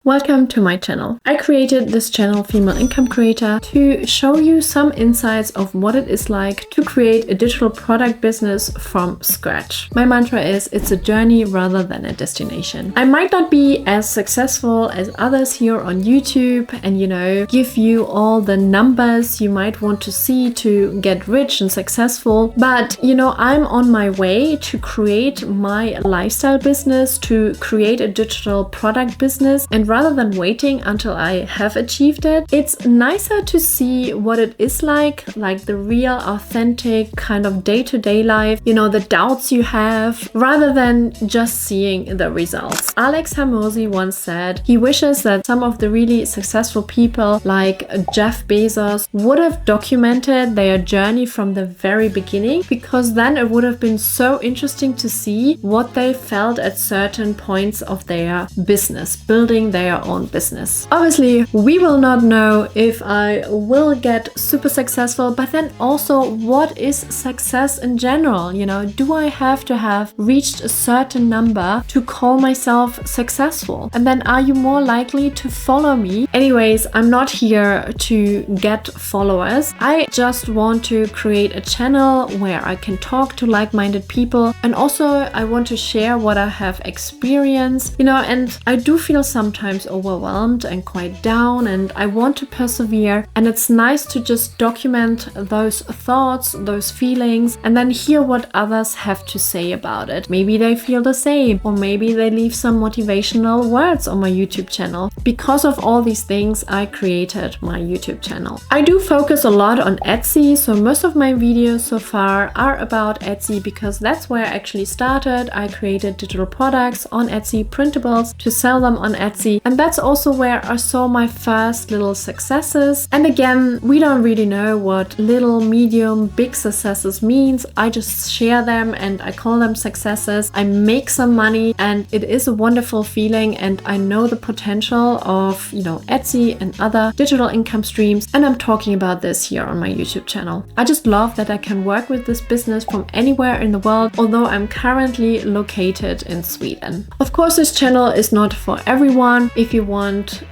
Welcome to my channel. I created this channel, Female Income Creator, to show you some insights of what it is like to create a digital product business from scratch. My mantra is it's a journey rather than a destination. I might not be as successful as others here on YouTube and give you all the numbers you might want to see to get rich and successful, but I'm on my way to create my lifestyle business, to create a digital product business, and rather than waiting until I have achieved it, it's nicer to see what it is like the real, authentic kind of day-to-day life, the doubts you have, rather than just seeing the results. Alex Hormozi once said he wishes that some of the really successful people like Jeff Bezos would have documented their journey from the very beginning, because then it would have been so interesting to see what they felt at certain points of their business, building their own business. Obviously, we will not know if I will get super successful, but then also what is success in general? Do I have to have reached a certain number to call myself successful? And then are you more likely to follow me? Anyways, I'm not here to get followers. I just want to create a channel where I can talk to like-minded people, and also I want to share what I have experienced, and I do feel sometimes overwhelmed and quite down, and I want to persevere, and it's nice to just document those thoughts, those feelings, and then hear what others have to say about it. Maybe they feel the same, or maybe they leave some motivational words on my YouTube channel. Because of all these things, I created my YouTube channel. I do focus a lot on Etsy, so most of my videos so far are about Etsy because that's where I actually started. I created digital products on Etsy, printables, to sell them on Etsy, and that's also where I saw my first little successes. And again, we don't really know what little, medium, big successes means. I just share them and I call them successes. I make some money and it is a wonderful feeling, and I know the potential of Etsy and other digital income streams, and I'm talking about this here on my YouTube channel. I just love that I can work with this business from anywhere in the world, although I'm currently located in Sweden. Of course, this channel is not for everyone. If you want,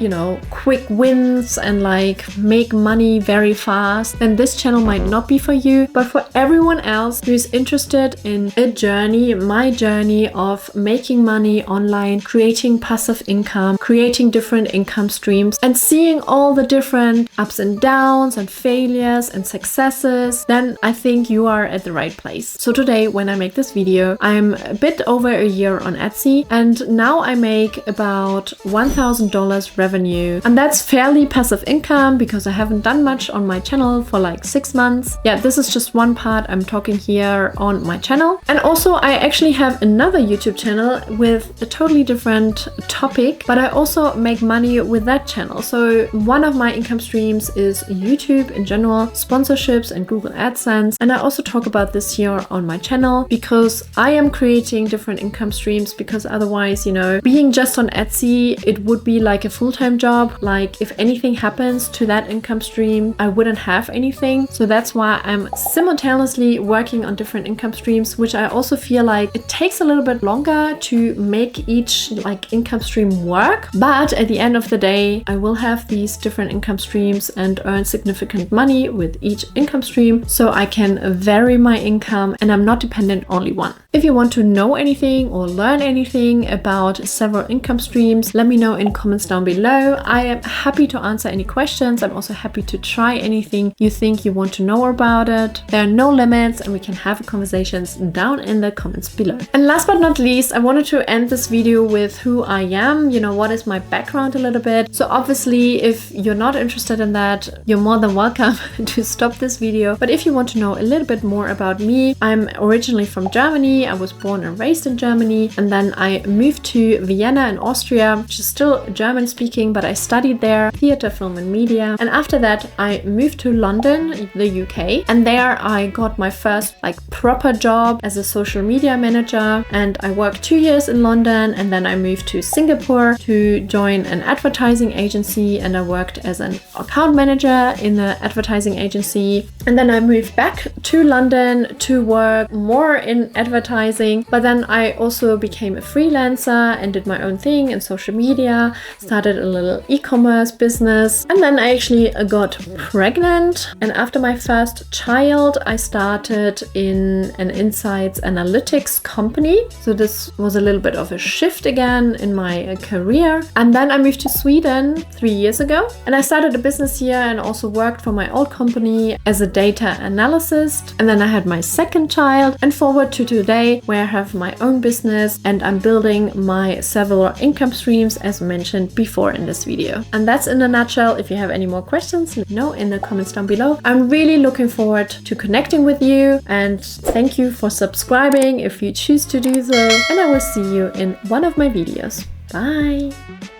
quick wins and make money very fast, then this channel might not be for you. But for everyone else who is interested in a journey, my journey of making money online, creating passive income, creating different income streams, and seeing all the different ups and downs and failures and successes, then I think you are at the right place. So today, when I make this video, I'm a bit over a year on Etsy, and now I make about $1,000 revenue, and that's fairly passive income because I haven't done much on my channel for 6 months. Yeah, this is just one part I'm talking here on my channel. And also I actually have another YouTube channel with a totally different topic, but I also make money with that channel. So one of my income streams is YouTube in general, sponsorships and Google AdSense, and I also talk about this here on my channel because I am creating different income streams, because otherwise, being just on Etsy, it would be like a full-time job. If anything happens to that income stream, I wouldn't have anything. So that's why I'm simultaneously working on different income streams, which I also feel like it takes a little bit longer to make each income stream work. But at the end of the day, I will have these different income streams and earn significant money with each income stream, so I can vary my income and I'm not dependent on only one. If you want to know anything or learn anything about several income streams, let me know in comments down below. I am happy to answer any questions. I'm also happy to try anything you think you want to know about it. There are no limits, and we can have conversations down in the comments below. And last but not least, I wanted to end this video with who I am, what is my background a little bit. So obviously, if you're not interested in that, you're more than welcome to stop this video. But if you want to know a little bit more about me, I'm originally from Germany. I was born and raised in Germany, and then I moved to Vienna in Austria, which is still German speaking, but I studied there theater, film and media. And after that I moved to London, the UK, and there I got my first proper job as a social media manager, and I worked 2 years in London, and then I moved to Singapore to join an advertising agency, and I worked as an account manager in the advertising agency. And then I moved back to London to work more in advertising, but then I also became a freelancer and did my own thing in social media. media, started a little e-commerce business, and then I actually got pregnant. And after my first child, I started in an insights analytics company. So this was a little bit of a shift again in my career. And then I moved to Sweden 3 years ago, and I started a business here and also worked for my old company as a data analyst. And then I had my second child, and forward to today, where I have my own business and I'm building my several income streams as mentioned before in this video. And that's in a nutshell. If you have any more questions, let me know in the comments down below. I'm really looking forward to connecting with you, and thank you for subscribing if you choose to do so, and I will see you in one of my videos. Bye!